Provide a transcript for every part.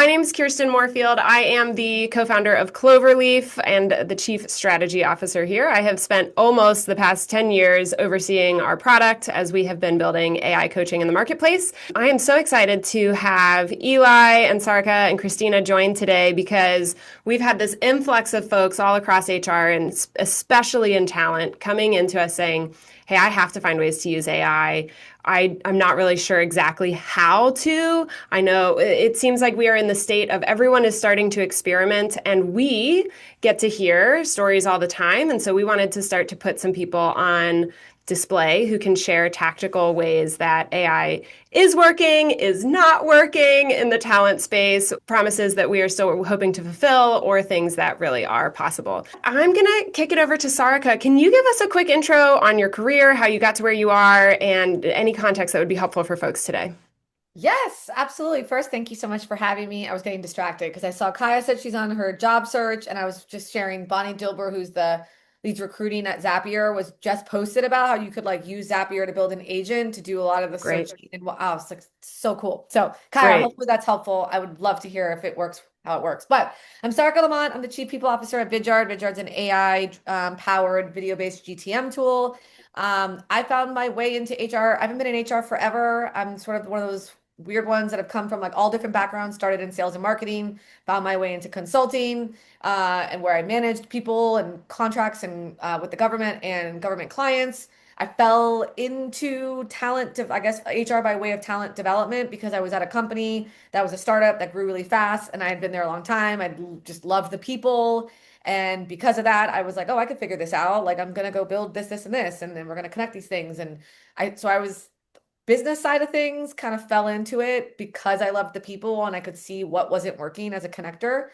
My name is Kirsten Moorfield. I am the co-founder of Cloverleaf and the chief strategy officer here. I have spent almost the past 10 years overseeing our product as we have been building AI coaching in the marketplace. I am so excited to have Eli and Sarika and Christina join today because we've had this influx of folks all across HR and especially in talent coming into us saying, hey, I have to find ways to use AI. I'm not really sure exactly how to. I know it seems like we are in the state of everyone is starting to experiment, and we get to hear stories all the time. And so we wanted to start to put some people on display who can share tactical ways that AI is working, is not working in the talent space, promises that we are still hoping to fulfill, or things that really are possible. I'm going to kick it over to Sarika. Can you give us a quick intro on your career, how you got to where you are, and any context that would be helpful for folks today? Yes, absolutely. First, thank you so much for having me. I was getting distracted because I saw Kaya said she's on her job search, and I was just sharing Bonnie Dilber, who's the leads recruiting at Zapier, was just posted about how you could like use Zapier to build an agent to do a lot of the Great. searching. And wow, it's like so cool. So Kaya, Great. hopefully that's helpful. I would love to hear if it works, how it works. But I'm Sarika Lamont. I'm the Chief People Officer at Vidyard. Vidyard's an AI powered video-based GTM tool. I found my way into HR. I haven't been in HR forever. I'm sort of one of those weird ones that have come from like all different backgrounds, started in sales and marketing, found my way into consulting, and where I managed people and contracts and with the government and government clients. I fell into I guess HR by way of talent development because I was at a company that was a startup that grew really fast and I had been there a long time. Just loved the people. And because of that, I was like, oh, I could figure this out. Like I'm gonna go build this, this, and this, and then we're gonna connect these things. And I was business side of things kind of fell into it because I loved the people and I could see what wasn't working as a connector.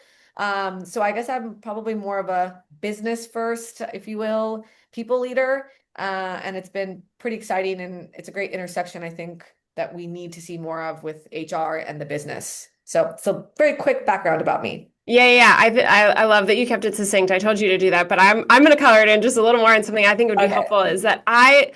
So I guess I'm probably more of a business first, if you will, people leader. And it's been pretty exciting and it's a great intersection, I think, that we need to see more of with HR and the business. So very quick background about me. Yeah. I love that you kept it succinct. I told you to do that, but I'm going to color it in just a little more. And something I think would be Okay. helpful is that I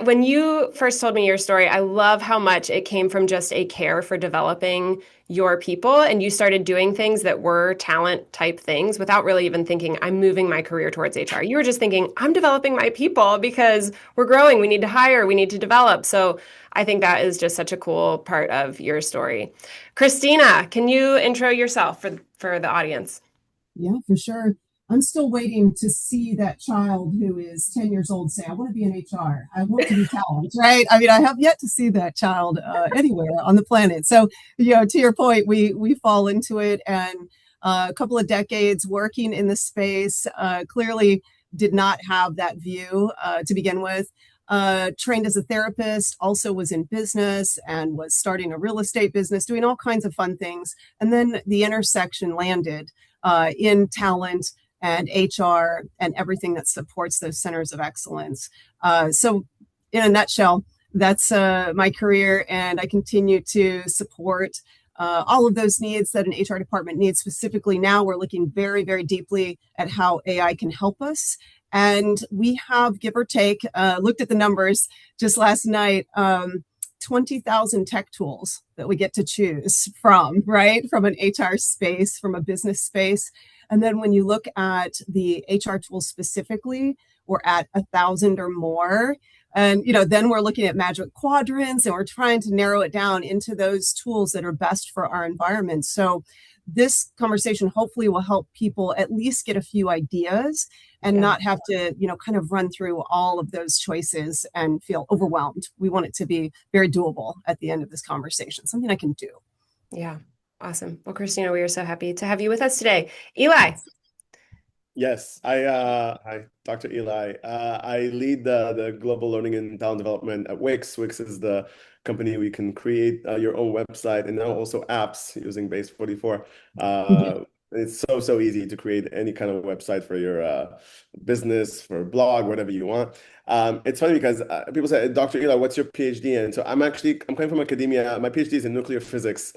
when you first told me your story, I love how much it came from just a care for developing your people, and you started doing things that were talent type things without really even thinking I'm moving my career towards HR. You were just thinking I'm developing my people because we're growing. We need to hire. We need to develop. So I think that is just such a cool part of your story. Christina, can you intro yourself for the audience? Yeah, for sure. I'm still waiting to see that child who is 10 years old say, I want to be in HR. I want to do talent, right? I mean, I have yet to see that child anywhere on the planet. So, to your point, we fall into it, and a couple of decades working in the space, clearly did not have that view to begin with. Trained as a therapist, also was in business and was starting a real estate business, doing all kinds of fun things. And then the intersection landed in talent and HR and everything that supports those centers of excellence. So, in a nutshell, that's my career, and I continue to support all of those needs that an HR department needs. Specifically, now we're looking very, very deeply at how AI can help us. And we have, give or take, looked at the numbers just last night, 20,000 tech tools that we get to choose from, right? From an HR space, from a business space. And then when you look at the HR tools specifically, we're at 1,000 or more. And, then we're looking at magic quadrants and we're trying to narrow it down into those tools that are best for our environment. So this conversation hopefully will help people at least get a few ideas and not have to, kind of run through all of those choices and feel overwhelmed. We want it to be very doable at the end of this conversation, something I can do. Yeah, awesome. Well, Christina, we are so happy to have you with us today. Eli. Yes, hi, Dr. Eli. I lead the global learning and talent development at Wix. Wix is the company we can create your own website and now also apps using Base 44. It's so easy to create any kind of website for your business, for a blog, whatever you want. It's funny because people say, Dr. Eli, what's your PhD in? So I'm coming from academia. My PhD is in nuclear physics.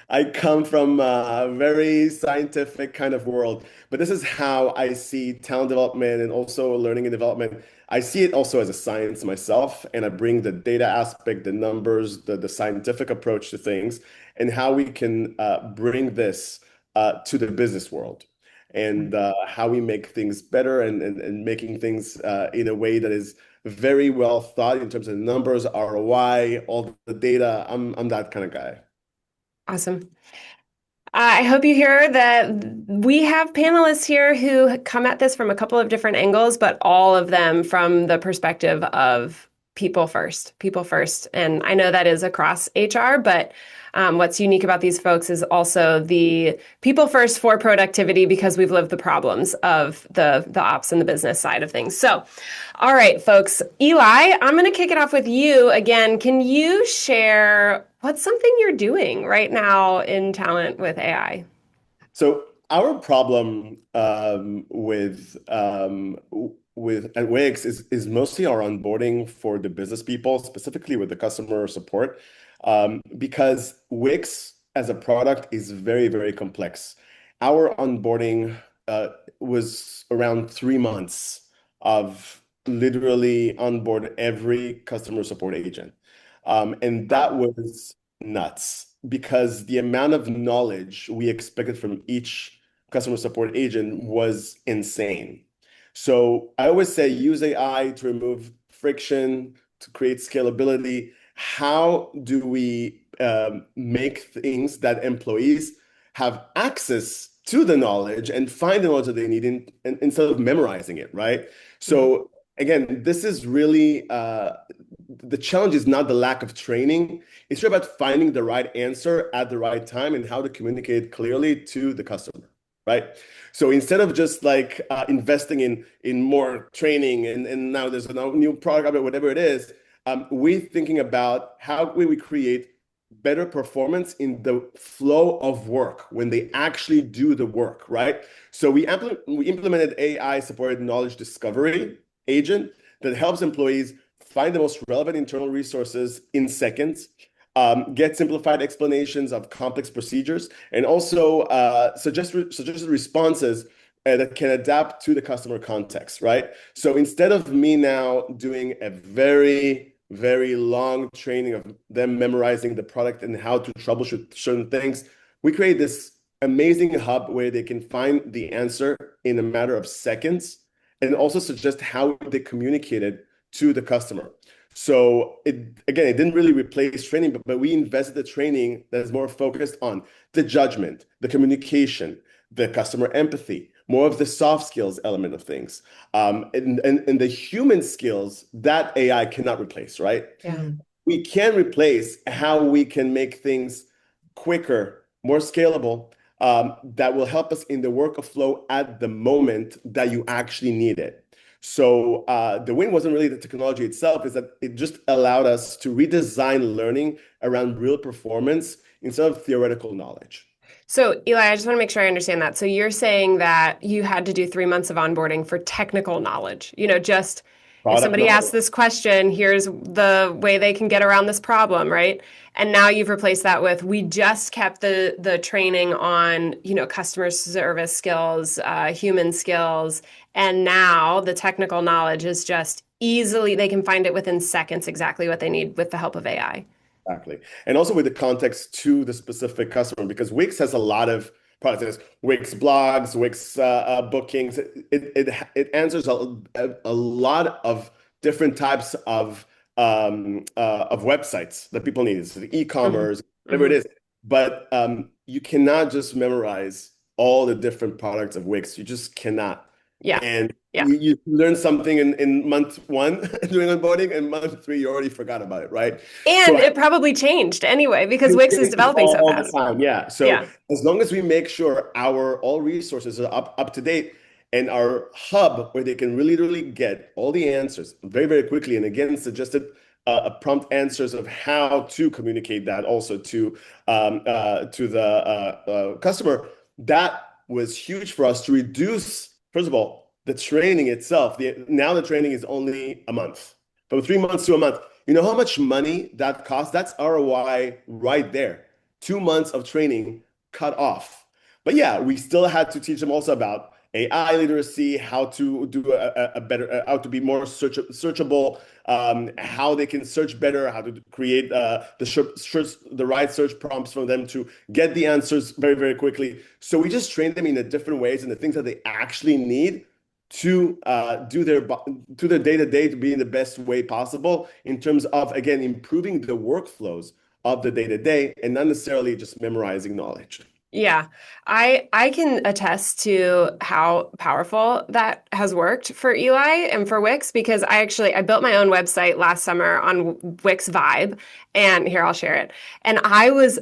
I come from a very scientific kind of world, but this is how I see talent development and also learning and development. I see it also as a science myself, and I bring the data aspect, the numbers, the scientific approach to things. and how we can bring this to the business world, and how we make things better, and making things in a way that is very well thought in terms of numbers, ROI, all the data. I'm that kind of guy. Awesome. I hope you hear that we have panelists here who come at this from a couple of different angles, but all of them from the perspective of people first, people first. And I know that is across HR, but what's unique about these folks is also the people first for productivity, because we've lived the problems of the ops and the business side of things. So, all right, folks. Eli, I'm going to kick it off with you again. Can you share what's something you're doing right now in talent with AI? So our problem with at Wix is mostly our onboarding for the business people, specifically with the customer support, because Wix as a product is very, very complex. Our onboarding was around 3 months of literally onboard every customer support agent. And that was nuts, because the amount of knowledge we expected from each customer support agent was insane. So I always say use AI to remove friction, to create scalability. How do we make things that employees have access to the knowledge and find the knowledge that they need instead of memorizing it, right? So again, this is really the challenge is not the lack of training. It's really about finding the right answer at the right time and how to communicate clearly to the customer, right? So instead of just like investing in more training and now there's a new product, whatever it is, we're thinking about how we create better performance in the flow of work when they actually do the work, right? So we implemented AI-supported knowledge discovery agent that helps employees find the most relevant internal resources in seconds, get simplified explanations of complex procedures, and also suggested responses that can adapt to the customer context, right? So instead of me now doing a very, very long training of them memorizing the product and how to troubleshoot certain things, we create this amazing hub where they can find the answer in a matter of seconds, and also suggest how they communicate it to the customer. So it didn't really replace training, but we invested the training that is more focused on the judgment, the communication, the customer empathy, more of the soft skills element of things, and the human skills that AI cannot replace, right? Yeah. We can replace how we can make things quicker, more scalable, that will help us in the workflow at the moment that you actually need it. So the win wasn't really the technology itself, is that it just allowed us to redesign learning around real performance instead of theoretical knowledge. So, Eli, I just want to make sure I understand that. So you're saying that you had to do 3 months of onboarding for technical knowledge, just if somebody asks this question, here's the way they can get around this problem, right? And now you've replaced that with, we just kept the training on, customer service skills, human skills, and now the technical knowledge is just easily, they can find it within seconds exactly what they need with the help of AI. Exactly. And also with the context to the specific customer, because Wix has a lot of products. There's Wix blogs, Wix bookings. It answers a lot of different types of websites that people need. So the e-commerce, whatever it is. But you cannot just memorize all the different products of Wix. You just cannot. Yeah. And Yeah. you learn something in month 1 doing onboarding, and month 3 you already forgot about it, right? And So it probably changed anyway because Wix is developing so all fast. the time, yeah. So as long as we make sure our all resources are up to date, and our hub where they can really get all the answers very, very quickly, and again suggested prompt answers of how to communicate that also to the customer, that was huge for us to reduce. First of all, the training itself, now the training is only a month. From 3 months to a month. You know how much money that costs? That's ROI right there. 2 months of training cut off. But yeah, we still had to teach them also about AI literacy, how to do a better, how to be more searchable, how they can search better, how to create the right search prompts for them to get the answers very, very quickly. So we just train them in the different ways and the things that they actually need to do their day-to-day to be in the best way possible in terms of, again, improving the workflows of the day-to-day and not necessarily just memorizing knowledge. Yeah, I can attest to how powerful that has worked for Eli and for Wix, because I built my own website last summer on Wix Vibe, and here I'll share it. And I was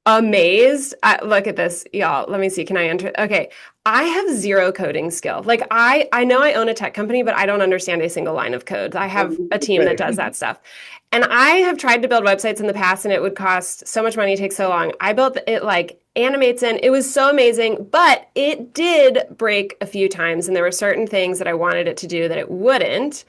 amazed. Look at this, y'all. Let me see. Can I enter? Okay. I have zero coding skill. Like I know I own a tech company, but I don't understand a single line of code. I have a team that does that stuff. And I have tried to build websites in the past and it would cost so much money, take so long. I built it like animates in. It was so amazing, but it did break a few times and there were certain things that I wanted it to do that it wouldn't.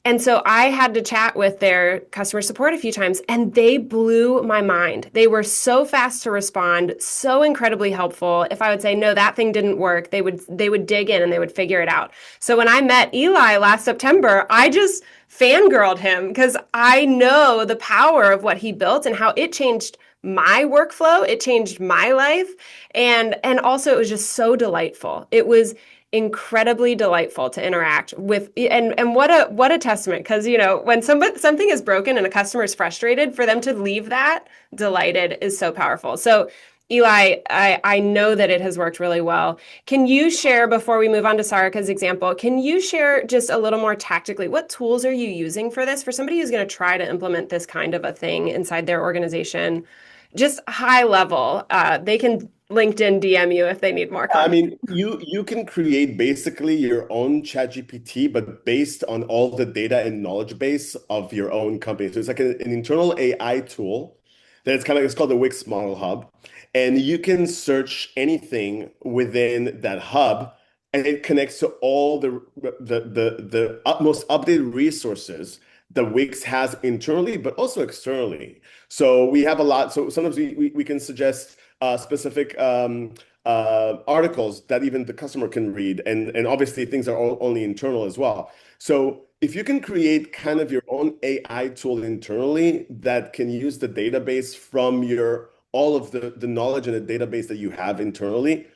And so I had to chat with their customer support a few times and they blew my mind. They were so fast to respond, so incredibly helpful. If I would say, no, that thing didn't work, they would dig in and they would figure it out. So when I met Eli last September, I just fangirled him because I know the power of what he built and how it changed my workflow. It changed my life. And also it was just so delightful. It was incredibly delightful to interact with, and what a testament, because when something is broken and a customer is frustrated, for them to leave that delighted is so powerful. So Eli, I know that it has worked really well. Can you share, before we move on to Sarika's example, can you share just a little more tactically, what tools are you using for this, for somebody who's going to try to implement this kind of a thing inside their organization? Just high level, they can LinkedIn DM you if they need more content. I mean, you can create basically your own ChatGPT, but based on all the data and knowledge base of your own company. So it's like an internal AI tool that it's called the Wix Model Hub, and you can search anything within that hub, and it connects to all the most updated resources that Wix has internally, but also externally. So we have a lot. So sometimes we can suggest specific articles that even the customer can read. And obviously things are only internal as well. So if you can create kind of your own AI tool internally that can use the database from all of the knowledge and the database that you have internally,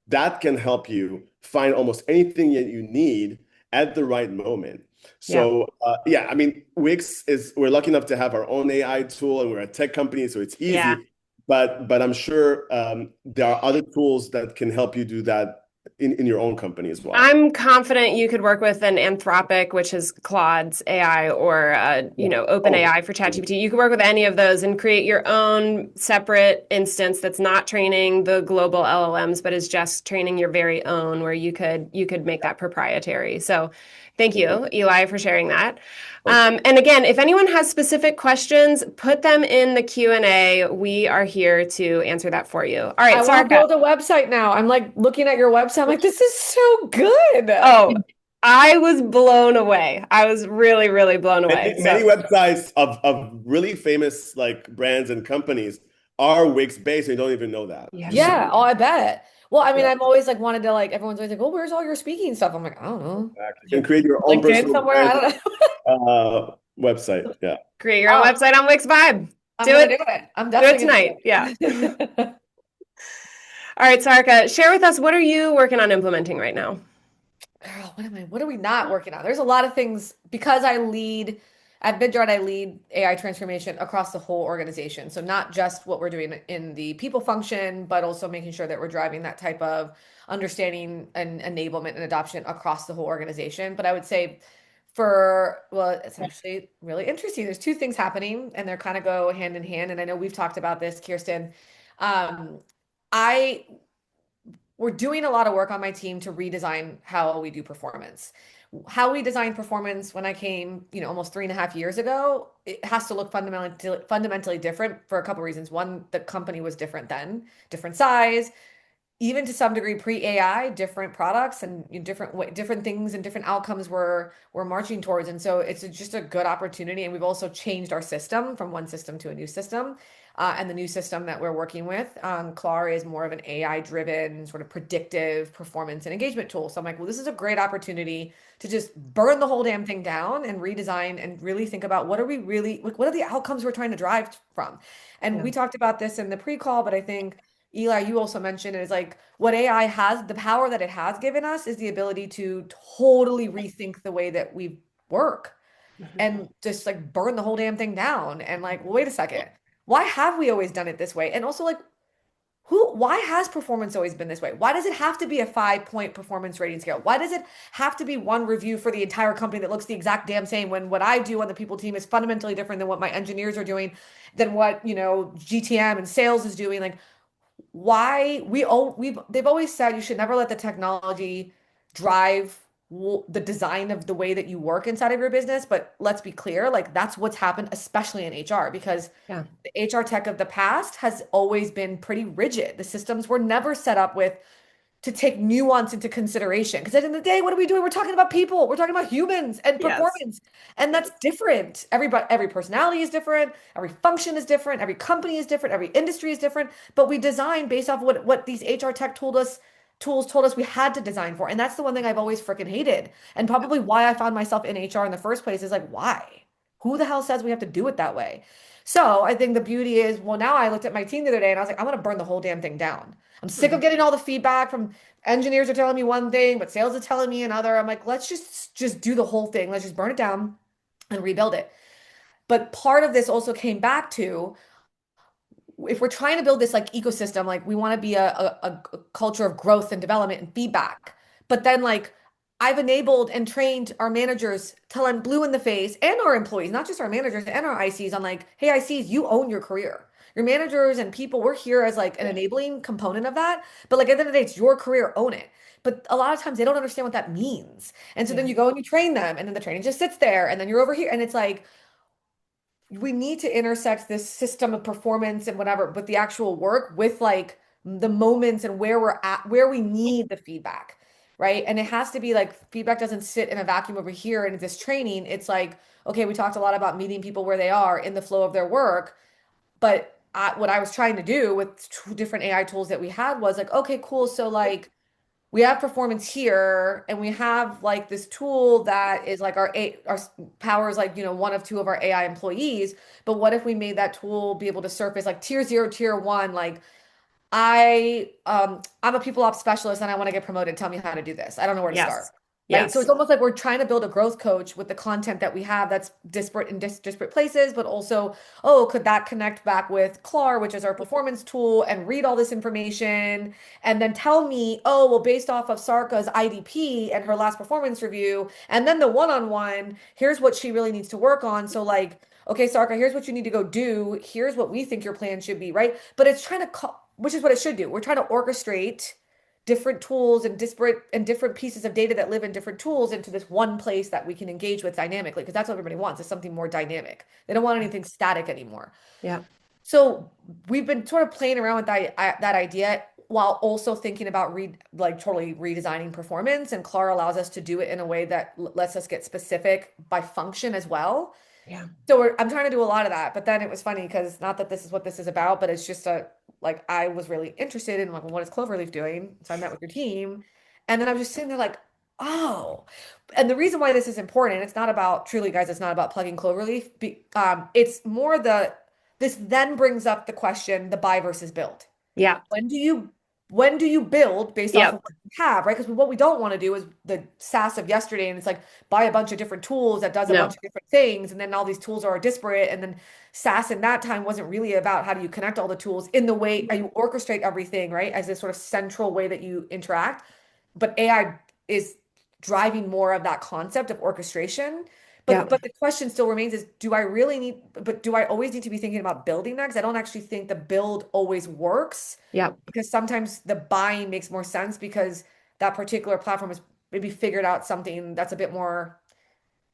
that can help you find almost anything that you need at the right moment. So yeah, I mean, we're lucky enough to have our own AI tool and we're a tech company, so it's easy. Yeah. But I'm sure there are other tools that can help you do that in your own company as well. I'm confident you could work with an Anthropic, which is Claude's AI, or OpenAI for ChatGPT. You could work with any of those and create your own separate instance that's not training the global LLMs, but is just training your very own, where you could make that proprietary. So thank you, Eli, for sharing that. And again, if anyone has specific questions, put them in the Q&A. We are here to answer that for you. All right, I want to build a website now. I'm like looking at your website. I'm like, this is so good. Oh, I was blown away. I was really, really blown away. Many websites of really famous like brands and companies are Wix based, and you don't even know that. Yeah. Oh, I bet. Well, I mean, I've always like wanted to like, everyone's always like, oh, where's all your speaking stuff? I'm like, I don't know. Exactly. You can create your own personal somewhere. I don't know. Website. Yeah. Create your own website on Wix Vibe. Do it. I'm definitely do it tonight. Yeah. All right, Sarika, share with us, what are you working on implementing right now? Girl, what are we not working on? There's a lot of things because at Vidyard, I lead AI transformation across the whole organization. So not just what we're doing in the people function, but also making sure that we're driving that type of understanding and enablement and adoption across the whole organization. But I would say it's actually really interesting. There's two things happening and they're kind of go hand in hand. And I know we've talked about this, Kirsten. We're doing a lot of work on my team to redesign how we do performance. How we design performance when I came, almost 3.5 years ago, it has to look fundamentally different for a couple of reasons. One, the company was different then, different size, even to some degree pre-AI, different products and different things and different outcomes we're marching towards. And so it's just a good opportunity. And we've also changed our system from one system to a new system. and the new system that we're working with. Clar is more of an AI-driven sort of predictive performance and engagement tool. So I'm like, well, this is a great opportunity to just burn the whole damn thing down and redesign and really think about what are we really, like, what are the outcomes we're trying to drive from? And we talked about this in the pre-call, but I think Eli, you also mentioned it is like what AI has, the power that it has given us is the ability to totally rethink the way that we work and just like burn the whole damn thing down. And like, well, wait a second, why have we always done it this way? And also like, why has performance always been this way? Why does it have to be a 5-point performance rating scale? Why does it have to be one review for the entire company that looks the exact damn same when what I do on the people team is fundamentally different than what my engineers are doing, than what, GTM and sales is doing? Like, why they've always said you should never let the technology drive the design of the way that you work inside of your business. But let's be clear, like that's what's happened, especially in HR, because the HR tech of the past has always been pretty rigid. The systems were never set up to take nuance into consideration. Because at the end of the day, what are we doing? We're talking about people. We're talking about humans and performance. And that's different. Every personality is different. Every function is different. Every company is different. Every industry is different. But we design based off what these HR tech tools told us we had to design for. And that's the one thing I've always freaking hated. And probably why I found myself in HR in the first place is like, why? Who the hell says we have to do it that way? So I think the beauty is, well, now I looked at my team the other day and I was like, I'm going to burn the whole damn thing down. I'm sick of getting all the feedback from engineers are telling me one thing, but sales is telling me another. I'm like, let's just do the whole thing. Let's just burn it down and rebuild it. But part of this also came back to, if we're trying to build this like ecosystem, like we want to be a culture of growth and development and feedback. But then like I've enabled and trained our managers till I'm blue in the face, and our employees, not just our managers and our ICs, on like, hey, ICs, you own your career. Your managers and people, we're here as like an enabling component of that. But like at the end of the day, it's your career, own it. But a lot of times they don't understand what that means. And so then you go and you train them, and then the training just sits there, and then you're over here. And it's like, we need to intersect this system of performance and whatever, but the actual work with like the moments and where we're at, where we need the feedback, right? And it has to be like feedback doesn't sit in a vacuum over here in this training. It's like, okay, we talked a lot about meeting people where they are in the flow of their work, but what I was trying to do with 2 different AI tools that we had was like, okay, cool. So like we have performance here, and we have like this tool that is like our powers like, one of 2 of our AI employees. But what if we made that tool be able to surface like tier 0, tier 1, like I'm a people ops specialist and I want to get promoted. Tell me how to do this. I don't know where to start. Right. So it's almost like we're trying to build a growth coach with the content that we have that's disparate in disparate places, but also, oh, could that connect back with Clar, which is our performance tool, and read all this information and then tell me, oh, well, based off of Sarka's IDP and her last performance review, and then the one-on-one, here's what she really needs to work on. So like, okay, Sarka, here's what you need to go do. Here's what we think your plan should be, right? But it's trying to, which is what it should do. We're trying to orchestrate different tools and disparate and different pieces of data that live in different tools into this one place that we can engage with dynamically, because that's what everybody wants, is something more dynamic. They don't want anything static anymore. Yeah. So we've been sort of playing around with that idea while also thinking about totally redesigning performance. And Clar allows us to do it in a way that lets us get specific by function as well. Yeah. So I'm trying to do a lot of that, but then it was funny because not that this is what this is about, but it's just I was really interested in like, well, what is Cloverleaf doing? So I met with your team, and then I was just sitting there like, oh, and the reason why this is important, it's not about, truly guys, it's not about plugging Cloverleaf. It's more this then brings up the question, the buy versus build. Yeah. When do you build based off of what you have, right? Because what we don't want to do is the SaaS of yesterday, and it's like buy a bunch of different tools that does a bunch of different things, and then all these tools are disparate, and then SaaS in that time wasn't really about how do you connect all the tools in the way you orchestrate everything, right? As this sort of central way that you interact. But AI is driving more of that concept of orchestration. But the question still remains is, do I always need to be thinking about building that? Because I don't actually think the build always works. Yeah. Because sometimes the buying makes more sense because that particular platform has maybe figured out something that's a bit more,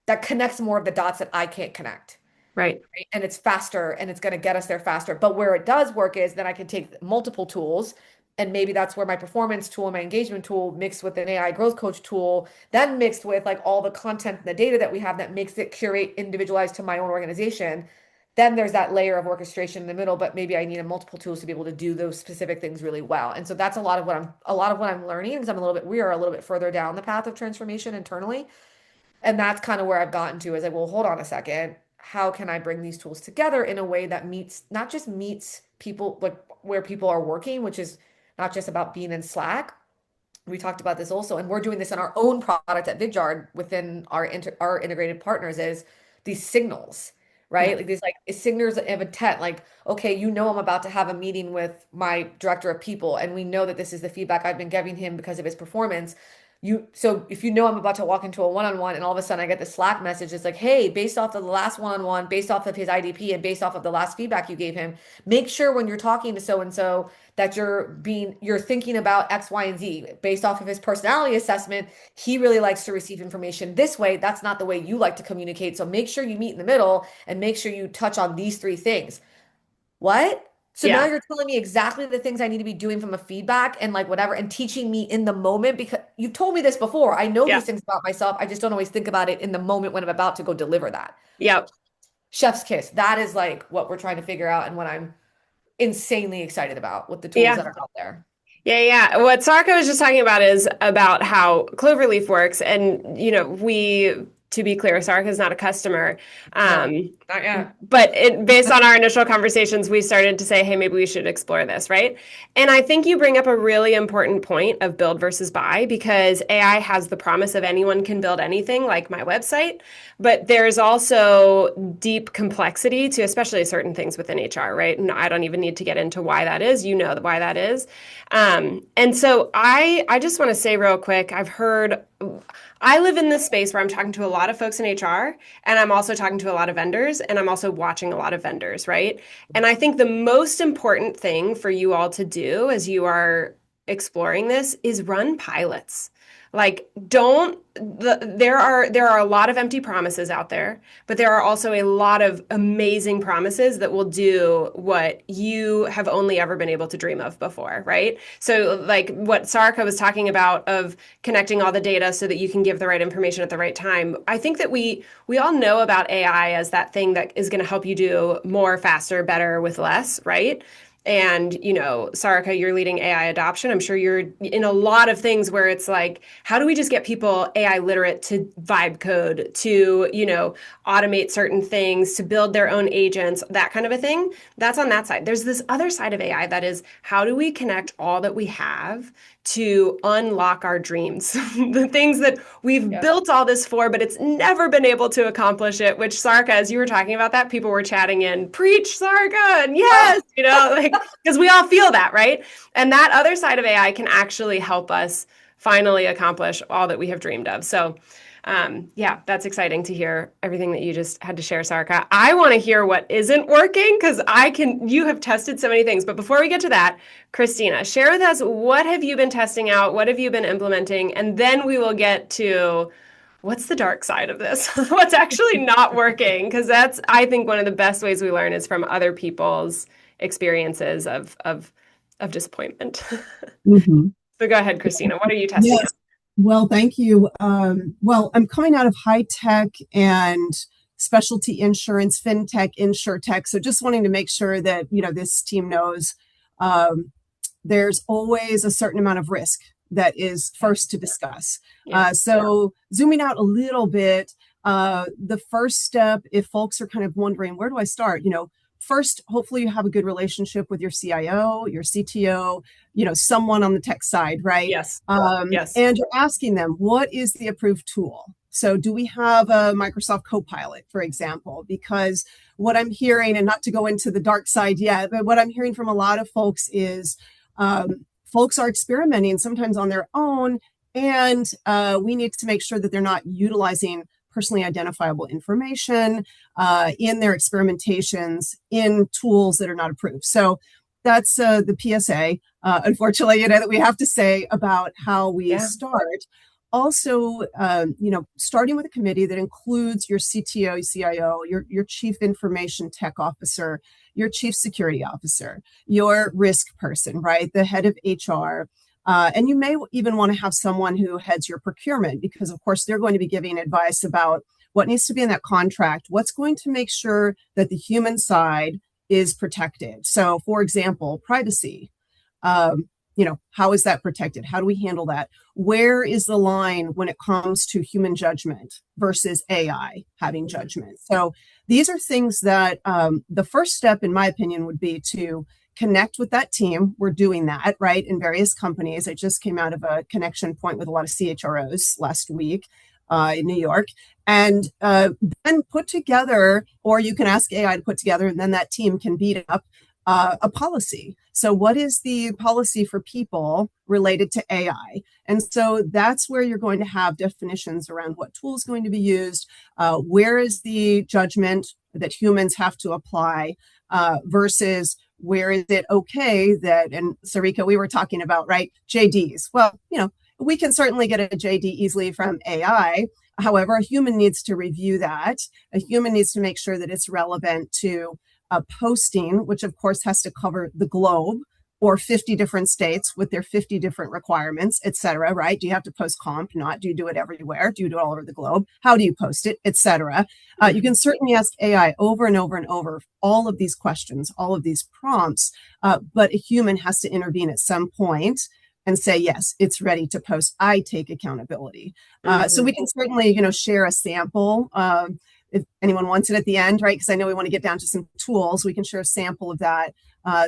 that connects more of the dots that I can't connect. Right. And it's faster and it's going to get us there faster. But where it does work is then I can take multiple tools, and maybe that's where my performance tool, my engagement tool mixed with an AI growth coach tool, then mixed with like all the content and the data that we have that makes it curate individualized to my own organization. Then there's that layer of orchestration in the middle, but maybe I need multiple tools to be able to do those specific things really well. And so that's a lot of what I'm learning, because we are a little bit further down the path of transformation internally. And that's kind of where I've gotten to, is like, well, hold on a second. How can I bring these tools together in a way that not just meets people, like where people are working, which is not just about being in Slack. We talked about this also, and we're doing this in our own product at Vidyard within our integrated partners, is these signals, right? Yeah. Like these signals of intent, like, okay, I'm about to have a meeting with my director of people, and we know that this is the feedback I've been giving him because of his performance. So if I'm about to walk into a one-on-one and all of a sudden I get the Slack message, it's like, hey, based off of the last one-on-one, based off of his IDP, and based off of the last feedback you gave him, make sure when you're talking to so-and-so that you're thinking about X, Y, and Z. Based off of his personality assessment, he really likes to receive information this way. That's not the way you like to communicate. So make sure you meet in the middle and make sure you touch on these 3 things. What? So now you're telling me exactly the things I need to be doing from a feedback and like whatever, and teaching me in the moment, because you've told me this before. I know these things about myself. I just don't always think about it in the moment when I'm about to go deliver that. Yep. Chef's kiss. That is like what we're trying to figure out, and what I'm insanely excited about with the tools that are out there. Yeah. What Sarka was just talking about is about how Cloverleaf works. And, to be clear, Sarka is not a customer. No, not yet. But based on our initial conversations, we started to say, hey, maybe we should explore this, right? And I think you bring up a really important point of build versus buy, because AI has the promise of anyone can build anything, like my website. But there's also deep complexity to especially certain things within HR, right? And I don't even need to get into why that is. You know why that is. And so I just want to say real quick, I live in this space where I'm talking to a lot of folks in HR, and I'm also talking to a lot of vendors, and I'm also watching a lot of vendors, right? And I think the most important thing for you all to do as you are exploring this is run pilots. Like, there are a lot of empty promises out there, but there are also a lot of amazing promises that will do what you have only ever been able to dream of before, right? So like what Sarka was talking about of connecting all the data so that you can give the right information at the right time. I think that we all know about AI as that thing that is going to help you do more, faster, better with less, right? And, Sarika, you're leading AI adoption. I'm sure you're in a lot of things where it's like, how do we just get people AI literate to vibe code, to, automate certain things, to build their own agents, that kind of a thing? That's on that side. There's this other side of AI that is, how do we connect all that we have to unlock our dreams, the things that we've built all this for, but it's never been able to accomplish it, which Sarka, as you were talking about that, people were chatting in, preach Sarka, and yes, because we all feel that, right? And that other side of AI can actually help us finally accomplish all that we have dreamed of. So that's exciting to hear everything that you just had to share, Sarka. I want to hear what isn't working, because you have tested so many things. But before we get to that, Christina, share with us, what have you been testing out? What have you been implementing? And then we will get to what's the dark side of this? What's actually not working? Because that's, I think, one of the best ways we learn is from other people's experiences of disappointment. Mm-hmm. So go ahead, Christina. What are you testing out? Well, thank you. Well, I'm coming out of high tech and specialty insurance, fintech, insurtech. So just wanting to make sure that, this team knows there's always a certain amount of risk that is first to discuss. Zooming out a little bit, the first step, if folks are kind of wondering, where do I start? First, hopefully you have a good relationship with your CIO, your CTO, someone on the tech side, right? Yes. Yes. And you're asking them, what is the approved tool? So do we have a Microsoft Copilot, for example? Because what I'm hearing, and not to go into the dark side yet, but what I'm hearing from a lot of folks is folks are experimenting sometimes on their own, and we need to make sure that they're not utilizing personally identifiable information in their experimentations in tools that are not approved. So that's the PSA, unfortunately, that we have to say about how we start. Also, starting with a committee that includes your CTO, CIO, your chief information tech officer, your chief security officer, your risk person, right? The head of HR. And you may even want to have someone who heads your procurement, because of course they're going to be giving advice about what needs to be in that contract, what's going to make sure that the human side is protected. So, for example, privacy. How is that protected? How do we handle that? Where is the line when it comes to human judgment versus AI having judgment? So these are things that the first step, in my opinion, would be to connect with that team. We're doing that, right, in various companies. I just came out of a connection point with a lot of CHROs last week in New York. And then put together, or you can ask AI to put together, and then that team can beat up a policy. So what is the policy for people related to AI? And so that's where you're going to have definitions around what tool is going to be used, where is the judgment that humans have to apply, versus where is it okay that, and Sarika, we were talking about, right, JDs. Well, we can certainly get a JD easily from AI. However, a human needs to review that. A human needs to make sure that it's relevant to posting, which of course has to cover the globe or 50 different states with their 50 different requirements, et cetera, right? Do you have to post comp? Not. Do you do it everywhere? Do you do it all over the globe? How do you post it, et cetera? You can certainly ask AI over and over and over all of these questions, all of these prompts, but a human has to intervene at some point and say, yes, it's ready to post. I take accountability. So we can certainly, share a sample. If anyone wants it at the end, right? Because I know we want to get down to some tools. We can share a sample of that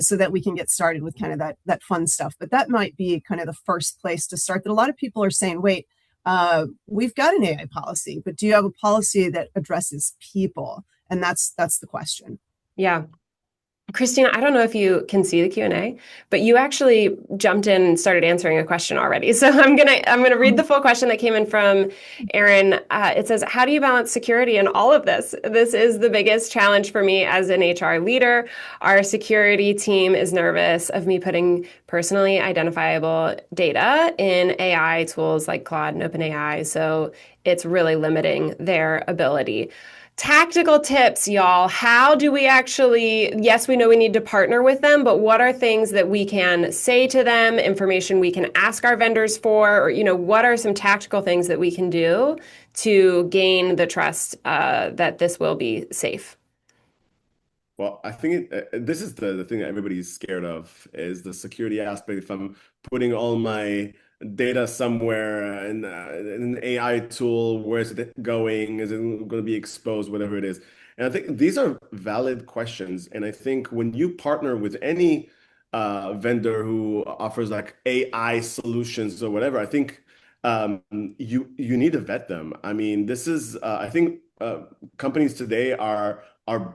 so that we can get started with kind of that fun stuff. But that might be kind of the first place to start. That a lot of people are saying, wait, we've got an AI policy, but do you have a policy that addresses people? And that's the question. Yeah. Christina, I don't know if you can see the Q&A, but you actually jumped in and started answering a question already. So I'm gonna read the full question that came in from Aaron. It says, how do you balance security in all of this? This is the biggest challenge for me as an HR leader. Our security team is nervous of me putting personally identifiable data in AI tools like Claude and OpenAI. So it's really limiting their ability. Tactical tips, y'all. How do we actually, yes, we know we need to partner with them, but what are things that we can say to them, information we can ask our vendors for, or, what are some tactical things that we can do to gain the trust that this will be safe? Well, I think this is the thing that everybody's scared of is the security aspect. If I'm putting all my data somewhere in an AI tool, where is it going? Is it going to be exposed? Whatever it is. And I think these are valid questions. And I think when you partner with any vendor who offers like AI solutions or whatever, I think you need to vet them. I mean, this is I think companies today are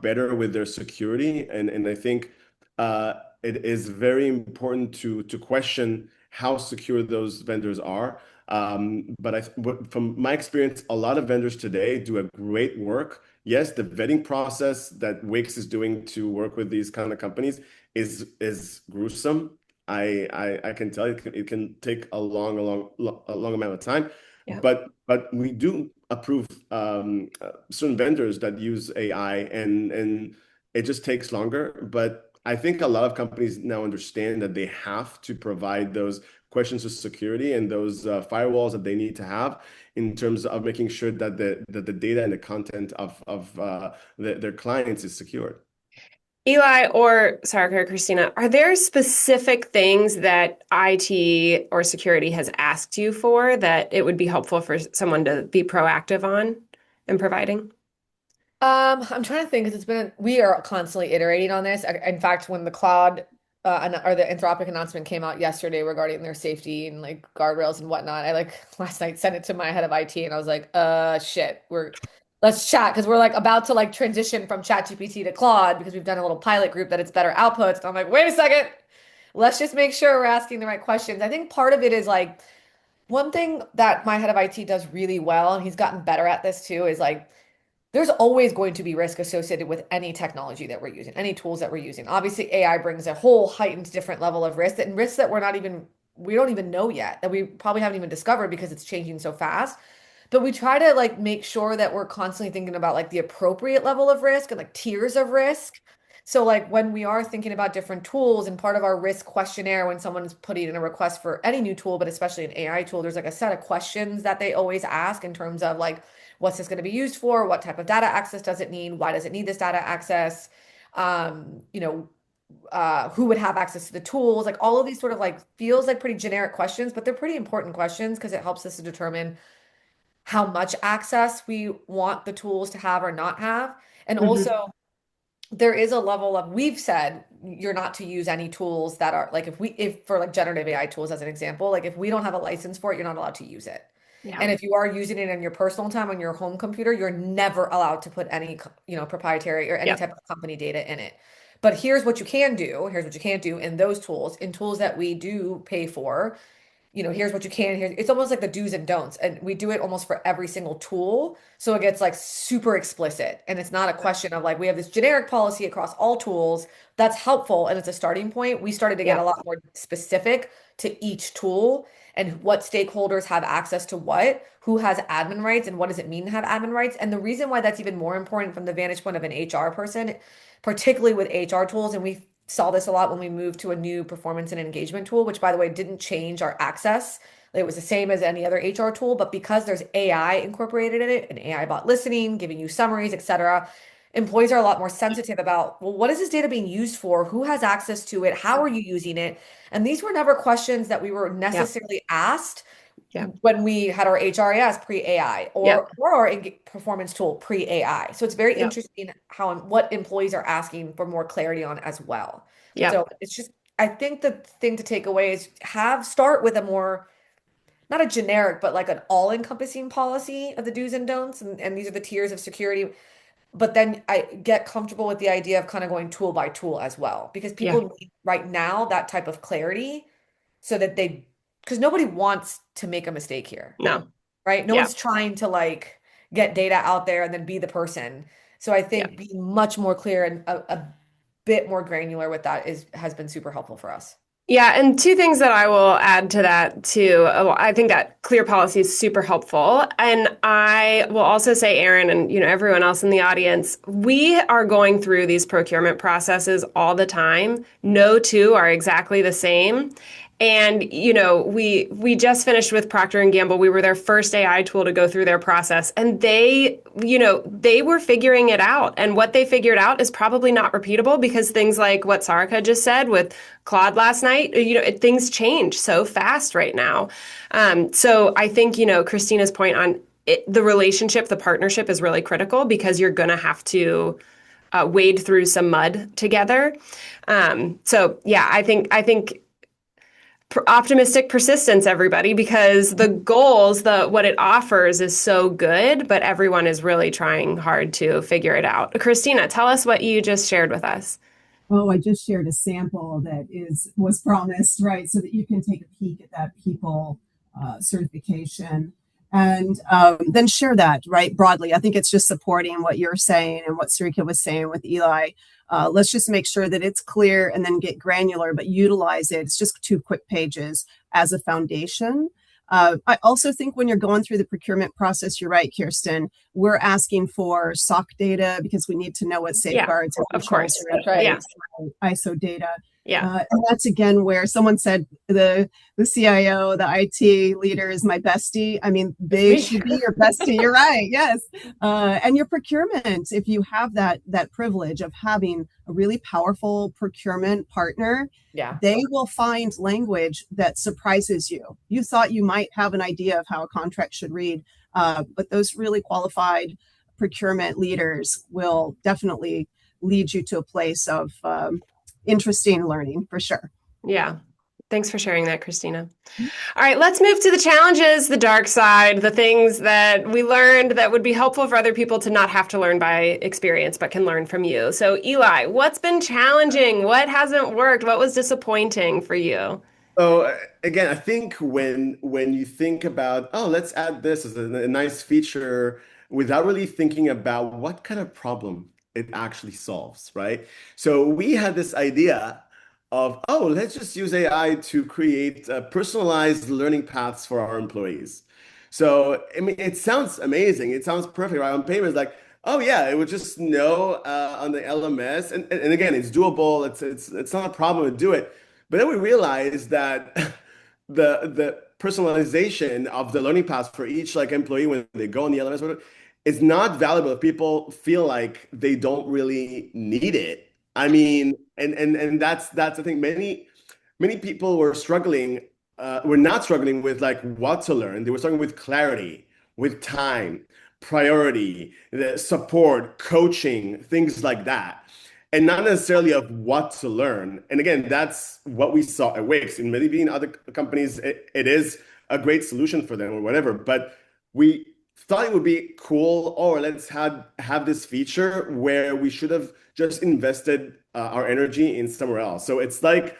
better with their security, and I think it is very important to question how secure those vendors are. But from my experience, a lot of vendors today do a great work. Yes, the vetting process that Wix is doing to work with these kind of companies is gruesome. I can tell you it can take a long amount of time. Yeah. But we do approve certain vendors that use AI, and it just takes longer. But I think a lot of companies now understand that they have to provide those questions of security and those firewalls that they need to have in terms of making sure that the data and the content of their clients is secured. Eli or Sarika or Christina, are there specific things that IT or security has asked you for that it would be helpful for someone to be proactive on and providing? I'm trying to think because we are constantly iterating on this. In fact, when the cloud or the Anthropic announcement came out yesterday regarding their safety and like guardrails and whatnot, I last night sent it to my head of IT and I was like, shit, let's chat because we're about to transition from ChatGPT to Claude because we've done a little pilot group that it's better outputs. And I'm like, wait a second, let's just make sure we're asking the right questions. I think part of it is one thing that my head of IT does really well, and he's gotten better at this too, is there's always going to be risk associated with any technology that we're using, any tools that we're using. Obviously, AI brings a whole heightened different level of risk and risks that we don't even know yet, that we probably haven't even discovered because it's changing so fast. But we try to make sure that we're constantly thinking about the appropriate level of risk and tiers of risk So like when we are thinking about different tools and part of our risk questionnaire when someone is putting in a request for any new tool, but especially an AI tool, there's like a set of questions that they always ask in terms of like, what's this going to be used for? What type of data access does it need? Why does it need this data access? You know, who would have access to the tools? Like all of these sort of like feels like pretty generic questions, but they're pretty important questions because it helps us to determine how much access we want the tools to have or not have. And also there is a level of, we've said you're not to use any tools that are like, if for like generative AI tools as an example, like if we don't have a license for it, you're not allowed to use it. Yeah. And if you are using it in your personal time on your home computer, you're never allowed to put any, proprietary or any Yeah. type of company data in it. But here's what you can do. Here's what you can't do in those tools, in tools that we do pay for. Here's what you can, it's almost like the do's and don'ts. And we do it almost for every single tool. So it gets like super explicit. And it's not a question of like, we have this generic policy across all tools. That's helpful. And it's a starting point. We started to get a lot more specific to each tool and what stakeholders have access to what, who has admin rights, and what does it mean to have admin rights. And the reason why that's even more important from the vantage point of an HR person, particularly with HR tools, and we saw this a lot when we moved to a new performance and engagement tool, which by the way, didn't change our access. It was the same as any other HR tool, but because there's AI incorporated in it, and AI bot listening, giving you summaries, etc., employees are a lot more sensitive about, well, what is this data being used for? Who has access to it? How are you using it? And these were never questions that we were necessarily asked when we had our HRIS pre-AI or our performance tool pre-AI. So it's very interesting what employees are asking for more clarity on as well. So it's just, I think the thing to take away is start with a more, not a generic, but like an all-encompassing policy of the do's and don'ts. And these are the tiers of security. But then I get comfortable with the idea of kind of going tool by tool as well, because people need right now that type of clarity so that because nobody wants to make a mistake here. No. Right? No one's trying to like get data out there and then be the person. So I think being much more clear and a bit more granular with that has been super helpful for us. Yeah, and two things that I will add to that too. I think that clear policy is super helpful. And I will also say, Aaron, and everyone else in the audience, we are going through these procurement processes all the time. No two are exactly the same. And, we just finished with Procter & Gamble. We were their first AI tool to go through their process. And they were figuring it out. And what they figured out is probably not repeatable because things like what Sarika just said with Claude last night, things change so fast right now. So I think, Christina's point on the relationship, the partnership is really critical because you're going to have to wade through some mud together. So yeah, I think optimistic persistence, everybody, because the goals, what it offers is so good, but everyone is really trying hard to figure it out. Christina, tell us what you just shared with us. Oh, I just shared a sample that was promised, right? So that you can take a peek at that people certification and then share that, right, broadly. I think it's just supporting what you're saying and what Sarika was saying with Eli. Let's just make sure that it's clear and then get granular, but utilize it. It's just 2 quick pages as a foundation. I also think when you're going through the procurement process, you're right, Kirsten, we're asking for SOC data because we need to know what safeguards. Of course. That's right. ISO data. Yeah. And that's again where someone said the CIO, the IT leader is my bestie. I mean, they should be your bestie. You're right. Yes. And your procurement, if you have that privilege of having a really powerful procurement partner, they will find language that surprises you. You thought you might have an idea of how a contract should read, but those really qualified procurement leaders will definitely lead you to a place of interesting learning for sure. Yeah. Thanks for sharing that, Christina. All right, let's move to the challenges, the dark side, the things that we learned that would be helpful for other people to not have to learn by experience, but can learn from you. So Eli, what's been challenging? What hasn't worked? What was disappointing for you? So again, I think when you think about, oh, let's add this as a nice feature without really thinking about what kind of problem it actually solves, right? So we had this idea of, oh, let's just use AI to create personalized learning paths for our employees. So, I mean, it sounds amazing. It sounds perfect, right? On paper, it's like, Oh yeah, it would just know on the LMS, and again, it's doable. It's not a problem to do it. But then we realized that the personalization of the learning paths for each like employee when they go on the LMS is not valuable if people feel like they don't really need it. I mean, and that's the thing. Many people were struggling. Were not struggling with like what to learn. They were struggling with clarity, with time, priority, the support, coaching, things like that, and not necessarily of what to learn. And again, that's what we saw at Wix. And maybe in other companies, it is a great solution for them or whatever. But we thought it would be cool, or let's have this feature where we should have just invested our energy in somewhere else. So it's like,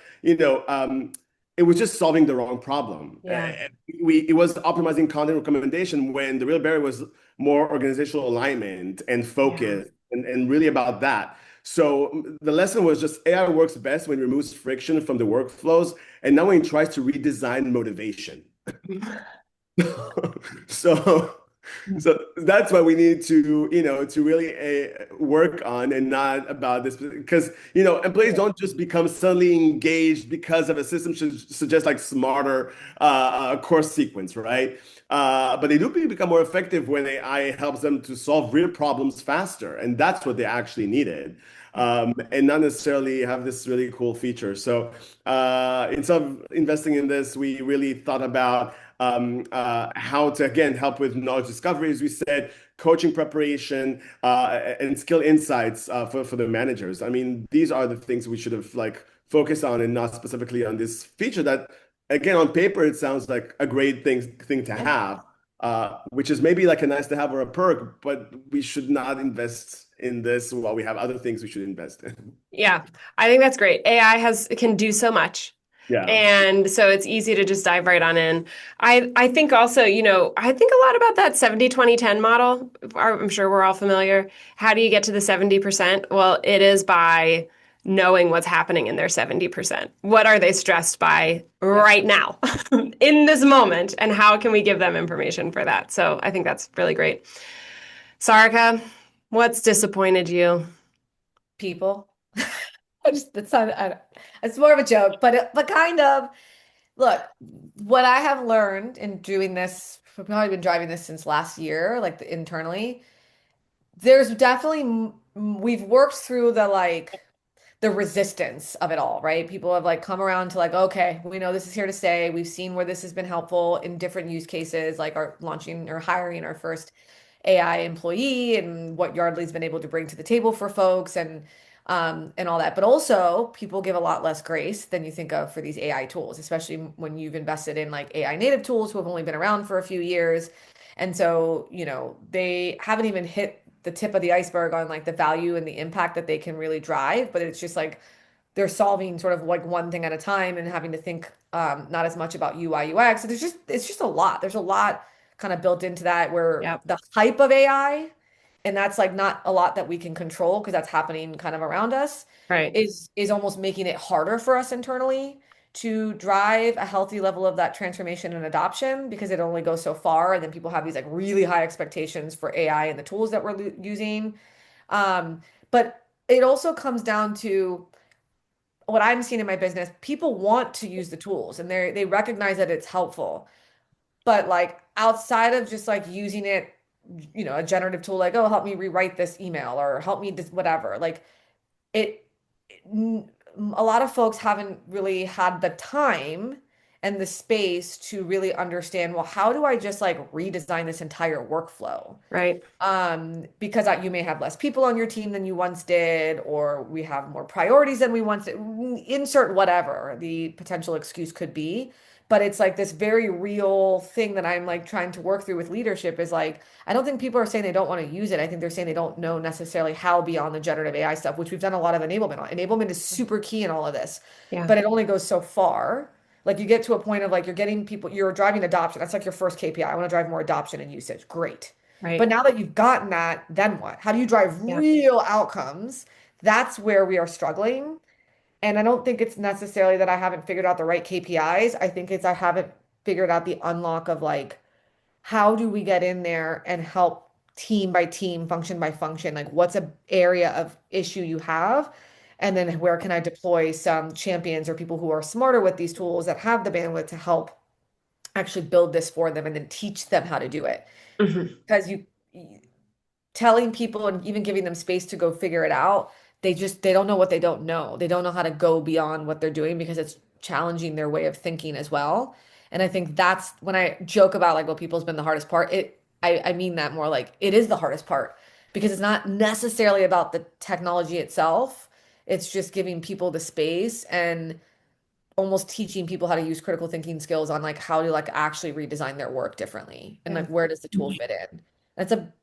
it was just solving the wrong problem. Yeah. It was optimizing content recommendation when the real barrier was more organizational alignment and Yeah. focus and really about that. So the lesson was just AI works best when it removes friction from the workflows and now when it tries to redesign motivation. So so that's what we need to, to really work on and not about this because, employees don't just become suddenly engaged because of a system should suggest like smarter course sequence, right? But they do become more effective when AI helps them to solve real problems faster. And that's what they actually needed. And not necessarily have this really cool feature. So instead of investing in this, we really thought about how to, again, help with knowledge discovery, as we said, coaching preparation, and skill insights for the managers. I mean, these are the things we should have like focused on and not specifically on this feature that, again, on paper, it sounds like a great thing to have, which is maybe like a nice to have or a perk, but we should not invest in this while we have other things we should invest in. Yeah, I think that's great. AI can do so much. Yeah. And so it's easy to just dive right on in. I think also, I think a lot about that 70-20-10 model. I'm sure we're all familiar. How do you get to the 70%? Well, it is by knowing what's happening in their 70%. What are they stressed by right now in this moment? And how can we give them information for that? So I think that's really great. Sarika, what's disappointed you? People. It's more of a joke, but kind of. Look, what I have learned in doing this, I've probably been driving this since last year, like internally. There's definitely we've worked through the resistance of it all, right? People have like come around to like, okay, we know this is here to stay. We've seen where this has been helpful in different use cases, like our launching or hiring our first AI employee and what Yardley's been able to bring to the table for folks and all that. But also people give a lot less grace than you think of for these AI tools, especially when you've invested in like AI native tools who have only been around for a few years. And so, they haven't even hit the tip of the iceberg on like the value and the impact that they can really drive, but it's just like they're solving sort of like one thing at a time and having to think not as much about UI UX. So it's just a lot. There's a lot kind of built into that where Yep. the hype of AI, and that's like not a lot that we can control because that's happening kind of around us, Right. is almost making it harder for us internally to drive a healthy level of that transformation and adoption because it only goes so far. And then people have these like really high expectations for AI and the tools that we're using. But it also comes down to what I'm seeing in my business. People want to use the tools and they recognize that it's helpful. But like outside of just like using it, a generative tool like, oh, help me rewrite this email or help me whatever, like it, a lot of folks haven't really had the time and the space to really understand, well, how do I just like redesign this entire workflow? Right. Because you may have less people on your team than you once did, or we have more priorities than we once did. Insert whatever the potential excuse could be. But it's like this very real thing that I'm like trying to work through with leadership is like, I don't think people are saying they don't want to use it. I think they're saying they don't know necessarily how beyond the generative AI stuff, which we've done a lot of enablement on. Enablement is super key in all of this, Yeah. but it only goes so far. Like you get to a point of like you're getting people, you're driving adoption. That's like your first KPI. I want to drive more adoption and usage. Great. But Right. now that you've gotten that, then what? How do you drive Yeah. real outcomes? That's where we are struggling. And I don't think it's necessarily that I haven't figured out the right KPIs. I think it's I haven't figured out the unlock of like, how do we get in there and help team by team, function by function, like what's a area of issue you have, and then where can I deploy some champions or people who are smarter with these tools that have the bandwidth to help actually build this for them and then teach them how to do it. Mhm. Because telling people and even giving them space to go figure it out, they don't know what they don't know. They don't know how to go beyond what they're doing because it's challenging their way of thinking as well. And I think that's when I joke about like what people's been the hardest part. I mean that more like it is the hardest part because it's not necessarily about the technology itself. It's just giving people the space and almost teaching people how to use critical thinking skills on like how to like actually redesign their work differently and like where does the tool fit in. That's a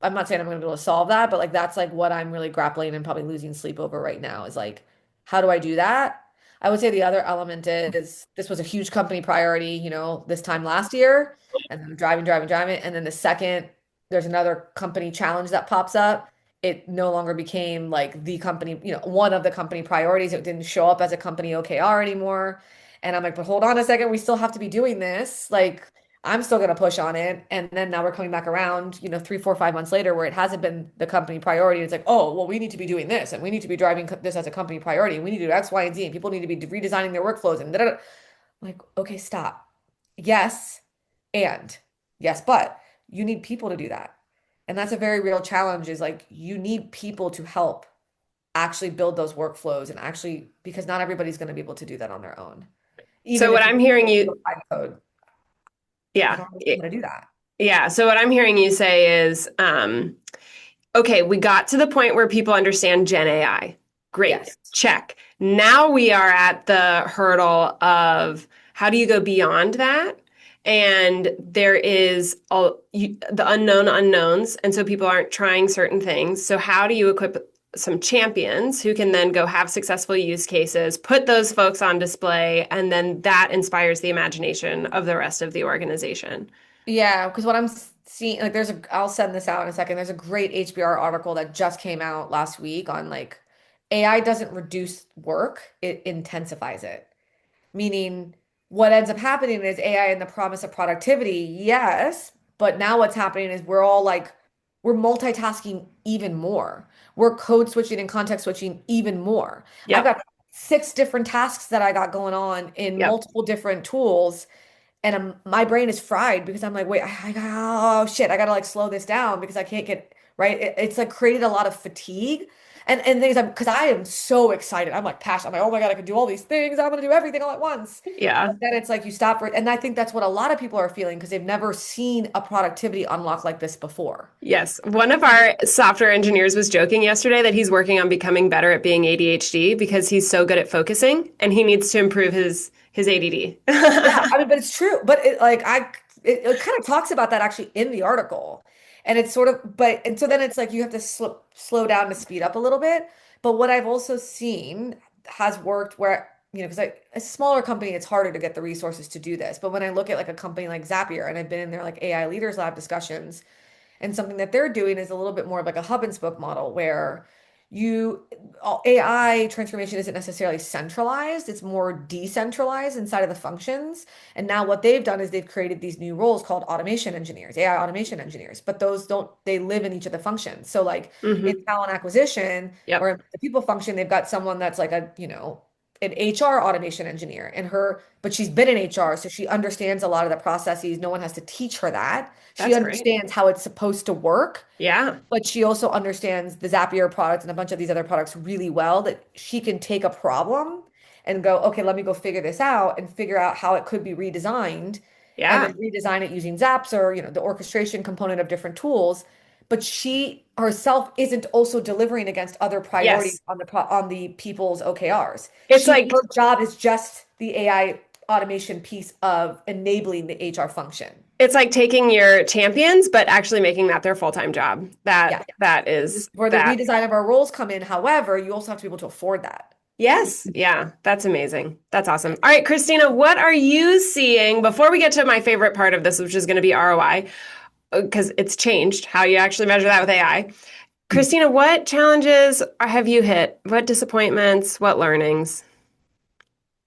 I'm not saying I'm going to be able to solve that, but like that's like what I'm really grappling and probably losing sleep over right now is like, how do I do that? I would say the other element is this was a huge company priority, this time last year, and then driving. And then the second there's another company challenge that pops up, it no longer became like the company, one of the company priorities. It didn't show up as a company OKR anymore. And I'm like, but hold on a second, we still have to be doing this. Like, I'm still going to push on it. And then now we're coming back around, 3, 4, 5 months later where it hasn't been the company priority. It's like, oh, well, we need to be doing this and we need to be driving this as a company priority. And we need to do X, Y, and Z. And people need to be redesigning their workflows and da-da-da. I'm like, okay, stop. Yes. And yes, but you need people to do that. And that's a very real challenge is like, you need people to help actually build those workflows and actually, because not everybody's going to be able to do that on their own. Even So what if I'm hearing you, code, I yeah, don't know how to do that. yeah. So what I'm hearing you say is, okay, we got to the point where people understand Gen AI. Great, Yes. check. Now we are at the hurdle of how do you go beyond that? And there is the unknown unknowns, and so people aren't trying certain things. So how do you equip some champions who can then go have successful use cases, put those folks on display, and then that inspires the imagination of the rest of the organization? Yeah, because what I'm seeing, like, I'll send this out in a second. There's a great HBR article that just came out last week on like AI doesn't reduce work, it intensifies it. Meaning, what ends up happening is AI and the promise of productivity, yes, but now what's happening is we're multitasking even more. We're code switching and context switching even more. I've Yep. got 6 different tasks that I got going on in Yep. multiple different tools and my brain is fried because I'm like, wait, oh shit, I gotta like slow this down because I can't get right. It's like created a lot of fatigue and things. Because I am so excited. I'm like passionate. I'm like, oh my God, I can do all these things. I'm gonna do everything all at once. Yeah. But then it's like you stop for it, and I think that's what a lot of people are feeling because they've never seen a productivity unlock like this before. Yes. One of our software engineers was joking yesterday that he's working on becoming better at being ADHD because he's so good at focusing and he needs to improve his ADD. Yeah, I mean, but it's true. But it kind of talks about that actually in the article. And it's sort of, and so then it's like you have to slow down to speed up a little bit. But what I've also seen has worked where, because a smaller company, it's harder to get the resources to do this. But when I look at like a company like Zapier and I've been in their like AI Leaders Lab discussions, and something that they're doing is a little bit more of like a hub and spoke model where AI transformation isn't necessarily centralized, it's more decentralized inside of the functions. And now what they've done is they've created these new roles called automation engineers, AI automation engineers, but they live in each of the functions. So like Hmm. in talent acquisition Yep. or the people function, they've got someone that's like an HR automation engineer but she's been in HR, so she understands a lot of the processes. No one has to teach her that. She That's great. understands how it's supposed to work, Yeah. but she also understands the Zapier product and a bunch of these other products really well that she can take a problem and go, okay, let me go figure this out and figure out how it could be redesigned and Yeah. then redesign it using Zaps or, the orchestration component of different tools. But she herself isn't also delivering against other priorities Yes. on the people's OKRs. It's like, Her job is just the AI automation piece of enabling the HR function. it's like taking your champions, but actually making that their full-time job. Yeah. That is Where the that. redesign of our roles come in. However, you also have to be able to afford that. Yes. Yeah. That's amazing. That's awesome. All right, Christina, what are you seeing before we get to my favorite part of this, which is going to be ROI, because it's changed how you actually measure that with AI. Christina, what challenges have you hit? What disappointments? What learnings?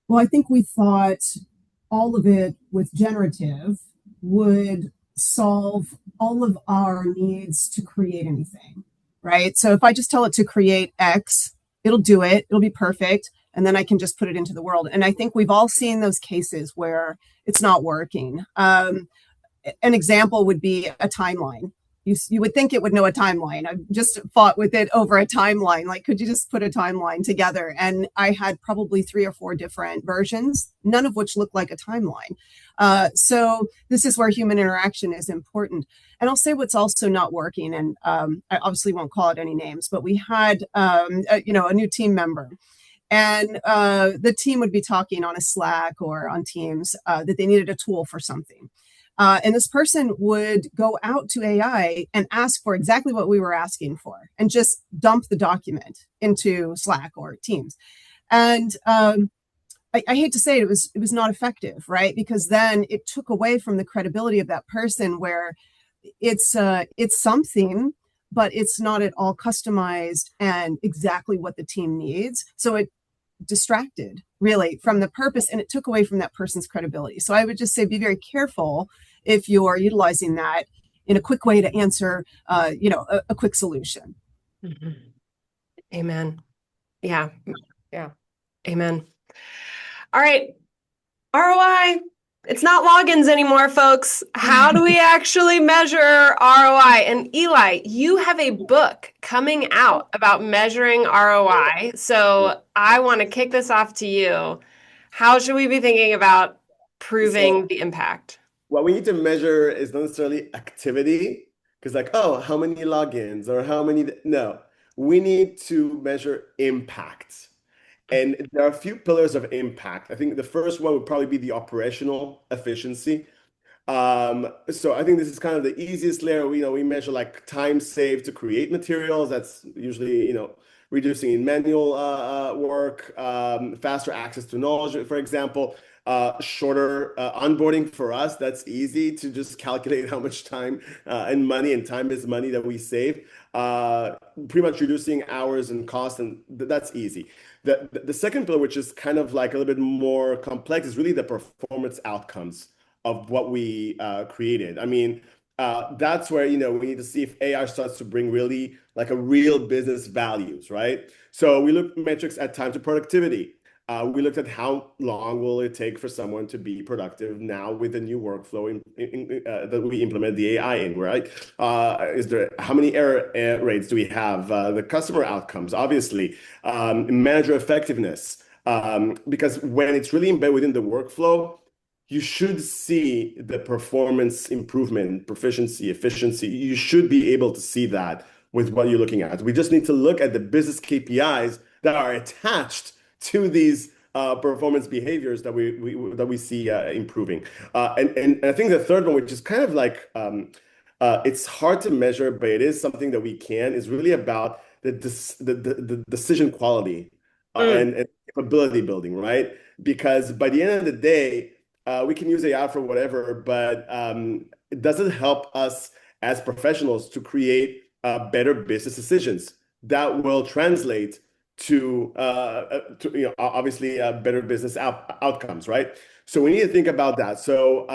Well, I think we thought all of it with generative would solve all of our needs to create anything, right? So if I just tell it to create X, it'll do it, it'll be perfect, and then I can just put it into the world. And I think we've all seen those cases where it's not working. An example would be a timeline. You would think it would know a timeline. I just fought with it over a timeline. Like, could you just put a timeline together? And I had probably 3 or 4 different versions, none of which looked like a timeline. So this is where human interaction is important. And I'll say what's also not working. And I obviously won't call it any names, but we had a new team member. And the team would be talking on a Slack or on Teams that they needed a tool for something. And this person would go out to AI and ask for exactly what we were asking for and just dump the document into Slack or Teams. And I hate to say it, it was not effective, right? Because then it took away from the credibility of that person, where it's something, but it's not at all customized and exactly what the team needs. So it distracted really from the purpose, and it took away from that person's credibility. So I would just say be very careful if you're utilizing that in a quick way to answer a quick solution. Mm-hmm. Amen. Yeah. Amen. All right, ROI. It's not logins anymore, folks. How do we actually measure ROI? And Eli, you have a book coming out about measuring ROI. So I want to kick this off to you. How should we be thinking about proving the impact? What we need to measure is not necessarily activity, because like, oh, how many logins or how many, no, we need to measure impact. And there are a few pillars of impact. I think the first one would probably be the operational efficiency. So I think this is kind of the easiest layer. We measure like time saved to create materials. That's usually, reducing in manual work, faster access to knowledge, for example, shorter onboarding for us. That's easy to just calculate how much time and money, and time is money, that we save. Pretty much reducing hours and costs, and that's easy. The second pillar, which is kind of like a little bit more complex, is really the performance outcomes of what we created. I mean, that's where, we need to see if AI starts to bring really like a real business values, right? So we look metrics at time to productivity. We looked at how long will it take for someone to be productive now with the new workflow that we implement the AI in, right? How many error rates do we have? The customer outcomes, obviously, manager effectiveness, because when it's really embedded within the workflow, you should see the performance improvement, proficiency, efficiency. You should be able to see that with what you're looking at. We just need to look at the business KPIs that are attached to these performance behaviors that we see improving. And I think the third one, which is kind of like, it's hard to measure, but it is something that we can, is really about the decision quality and capability building, right? Because by the end of the day, we can use AI for whatever, but it doesn't help us as professionals to create better business decisions that will translate to obviously better business outcomes, right? So we need to think about that. So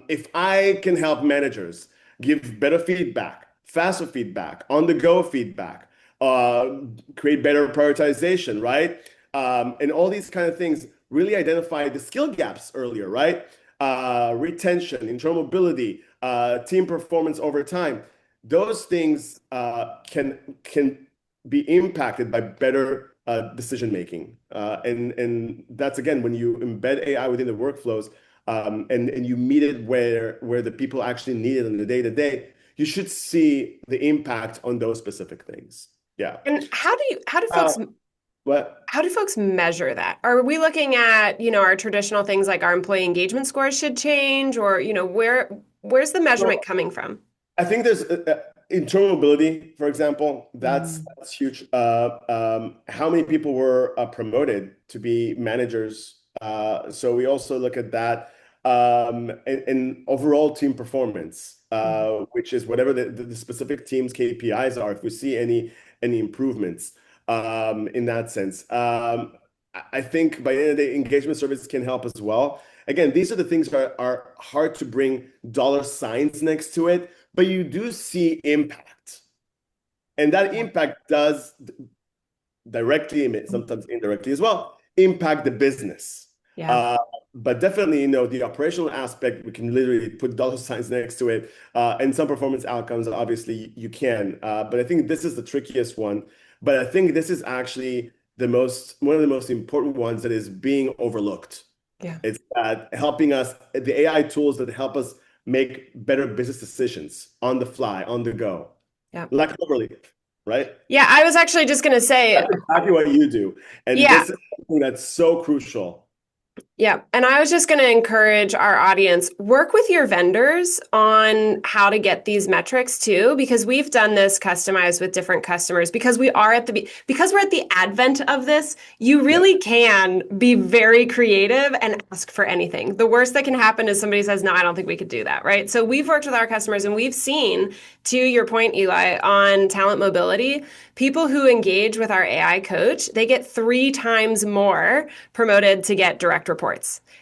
if I can help managers give better feedback, faster feedback, on-the-go feedback, create better prioritization, right? And all these kind of things, really identify the skill gaps earlier, right? Retention, internal mobility, team performance over time. Those things can be impacted by better decision making, and that's again when you embed AI within the workflows, and you meet it where the people actually need it on the day to day. You should see the impact on those specific things. Yeah. And how do folks? How do folks measure that? Are we looking at, our traditional things like our employee engagement scores should change, or, where's the measurement coming from? I think there's internal mobility, for example, that's huge. How many people were promoted to be managers? So we also look at that, and overall team performance, which is whatever the specific team's KPIs are. If we see any improvements in that sense. I think by the end of the day, engagement surveys can help as well. again, these are the things that are hard to bring dollar signs next to it, but you do see impact. And that impact does directly, and sometimes indirectly as well, impact the business. Yeah. But definitely, the operational aspect, we can literally put dollar signs next to it. And some performance outcomes, obviously, you can. But I think this is the trickiest one. But I think this is actually one of the most important ones that is being overlooked. Yeah. It's that helping us, the AI tools that help us make better business decisions on the fly, on the go. Yeah. Like Cloverleaf, right? Yeah, I was actually just going to say, That's exactly what you do. And this is something that's so crucial. Yeah. And I was just going to encourage our audience, work with your vendors on how to get these metrics too, because we've done this customized with different customers because we're at the advent of this. You really can be very creative and ask for anything. The worst that can happen is somebody says, no, I don't think we could do that. Right. So we've worked with our customers and we've seen, to your point, Eli, on talent mobility, people who engage with our AI coach, they get 3 times more promoted to get direct reports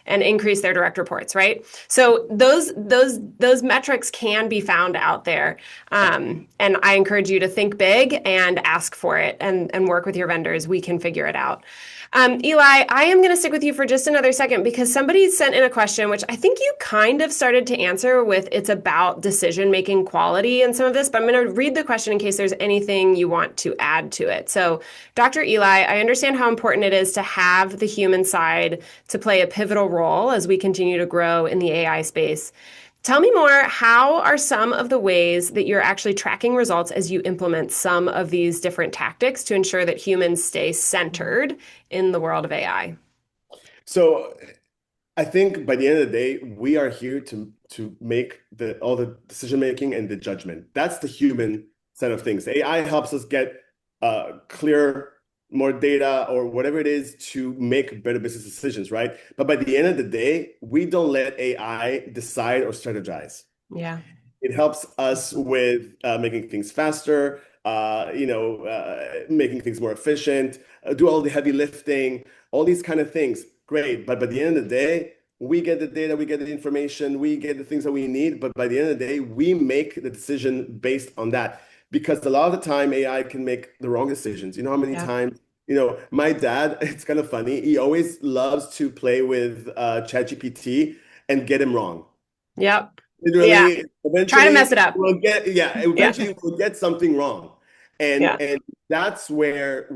and increase their direct reports, right? So those metrics can be found out there. And I encourage you to think big and ask for it and work with your vendors. We can figure it out. Eli, I am going to stick with you for just another second because somebody sent in a question, which I think you kind of started to answer with it's about decision-making quality and some of this, but I'm going to read the question in case there's anything you want to add to it. So, Dr. Eli, I understand how important it is to have the human side to play a pivotal role as we continue to grow in the AI space. Tell me more, how are some of the ways that you're actually tracking results as you implement some of these different tactics to ensure that humans stay centered in the world of AI? So I think by the end of the day, we are here to make all the decision making and the judgment. That's the human side of things. AI helps us get clear, more data or whatever it is to make better business decisions, right? But by the end of the day, we don't let AI decide or strategize. Yeah. It helps us with making things faster, making things more efficient, do all the heavy lifting, all these kind of things. Great. But by the end of the day, we get the data, we get the information, we get the things that we need. But by the end of the day, we make the decision based on that. Because a lot of the time, AI can make the wrong decisions. You know how many times, my dad, it's kind of funny. He always loves to play with ChatGPT and get him wrong. Yep. Literally, eventually, try to mess it up. Eventually we'll get something wrong. And that's where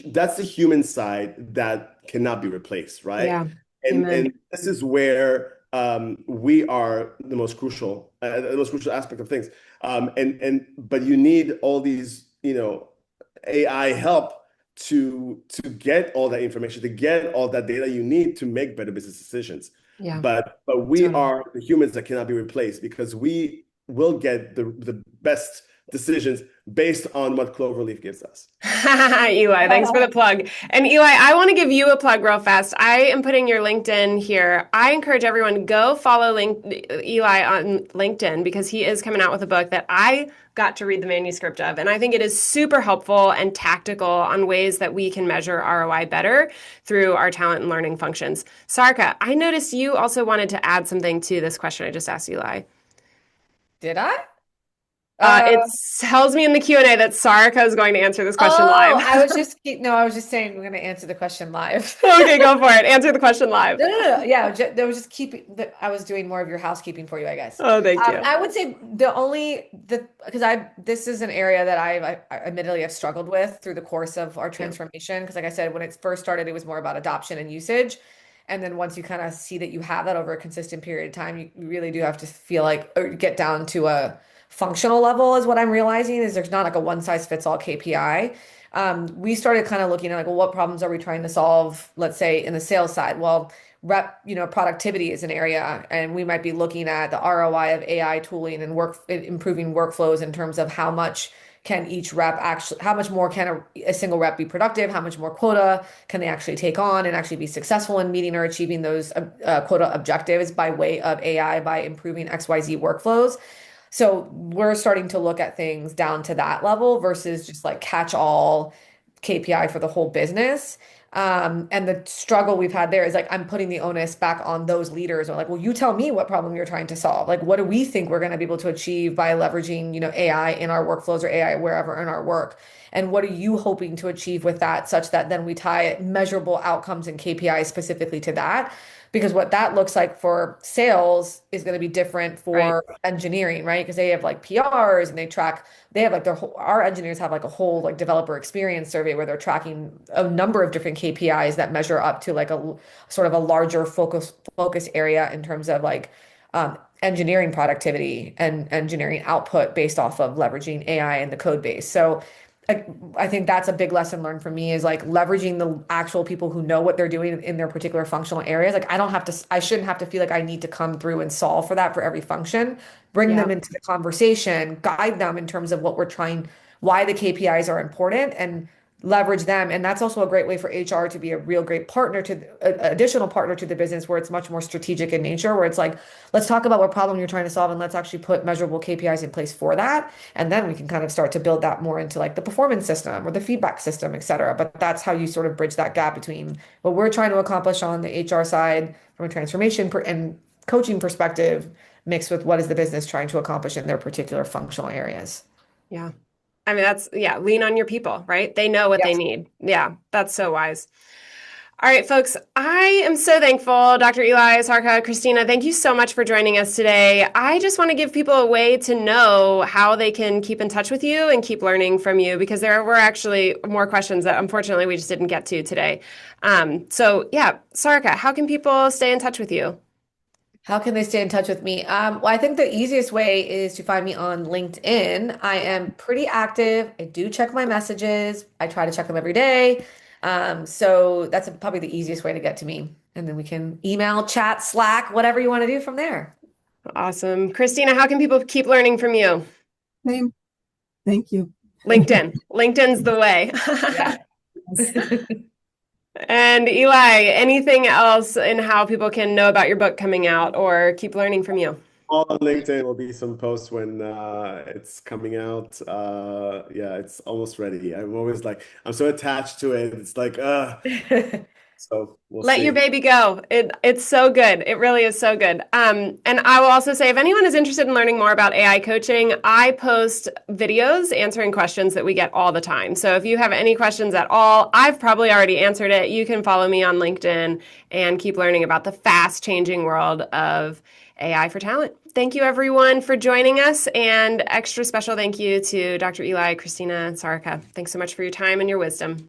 that's the human side that cannot be replaced, right? Yeah. And this is where we are the most crucial aspect of things. But you need all these, AI help to get all that information, to get all that data you need to make better business decisions. Yeah. But we are the humans that cannot be replaced because we will get the best decisions based on what Cloverleaf gives us. Eli, thanks for the plug. And Eli, I want to give you a plug real fast. I am putting your LinkedIn here. I encourage everyone to go follow Eli on LinkedIn because he is coming out with a book that I got to read the manuscript of. And I think it is super helpful and tactical on ways that we can measure ROI better through our talent and learning functions. Sarka, I noticed you also wanted to add something to this question I just asked Eli. Did I? It tells me in the Q&A that Sarka is going to answer this question live. I was just saying we're going to answer the question live. Okay, go for it. Answer the question live. No. Yeah, there was just I was doing more of your housekeeping for you, I guess. Oh, thank you. I would say this is an area that I admittedly have struggled with through the course of our transformation. Because like I said, when it first started, it was more about adoption and usage. And then once you kind of see that you have that over a consistent period of time, you really do have to feel like, or get down to a functional level is what I'm realizing is there's not like a one size fits all KPI. We started kind of looking at like, well, what problems are we trying to solve? Let's say in the sales side, well, productivity is an area, and we might be looking at the ROI of AI tooling and improving workflows in terms of how much can each rep actually, how much more can a single rep be productive? How much more quota can they actually take on and actually be successful in meeting or achieving those quota objectives by way of AI, by improving XYZ workflows? So we're starting to look at things down to that level versus just like catch all KPI for the whole business. And the struggle we've had there is like, I'm putting the onus back on those leaders. Or like, well, you tell me what problem you're trying to solve. Like, what do we think we're going to be able to achieve by leveraging, AI in our workflows or AI wherever in our work? And what are you hoping to achieve with that, such that then we tie measurable outcomes and KPIs specifically to that? Because what that looks like for sales is going to be different Right. for engineering, right? Because they have like PRs and they have like our engineers have like a whole like developer experience survey where they're tracking a number of different KPIs that measure up to like a sort of a larger focus area in terms of like engineering productivity and engineering output based off of leveraging AI in the code base. So I think that's a big lesson learned for me is like leveraging the actual people who know what they're doing in their particular functional areas. Like I shouldn't have to feel like I need to come through and solve for that for every function. Bring Yeah. them into the conversation, guide them in terms of what we're trying, why the KPIs are important, and leverage them. And that's also a great way for HR to be a real great partner to additional partner to the business where it's much more strategic in nature, where it's like, let's talk about what problem you're trying to solve and let's actually put measurable KPIs in place for that. And then we can kind of start to build that more into like the performance system or the feedback system, et cetera. But that's how you sort of bridge that gap between what we're trying to accomplish on the HR side from a transformation and coaching perspective, mixed with what is the business trying to accomplish in their particular functional areas. Yeah. I mean, lean on your people, right? They know what they Yes. need. Yeah, that's so wise. All right, folks, I am so thankful. Dr. Eli, Sarka, Christina, thank you so much for joining us today. I just want to give people a way to know how they can keep in touch with you and keep learning from you because there were actually more questions that unfortunately we just didn't get to today. So yeah, Sarka, how can people stay in touch with you? How can they stay in touch with me? Well, I think the easiest way is to find me on LinkedIn. I am pretty active. I do check my messages. I try to check them every day. So that's probably the easiest way to get to me. And then we can email, chat, Slack, whatever you want to do from there. Awesome. Christina, how can people keep learning from you? Same. Thank you. LinkedIn. LinkedIn's the way. Yeah. And Eli, anything else in how people can know about your book coming out or keep learning from you? All on LinkedIn will be some posts when it's coming out. Yeah, it's almost ready. I'm so attached to it. It's like, so we'll Let your see. baby go. It's so good. It really is so good. And I will also say, if anyone is interested in learning more about AI coaching, I post videos answering questions that we get all the time. So if you have any questions at all, I've probably already answered it. You can follow me on LinkedIn and keep learning about the fast changing world of AI for talent. Thank you, everyone, for joining us. And extra special thank you to Dr. Eli, Christina, and Sarika. Thanks so much for your time and your wisdom.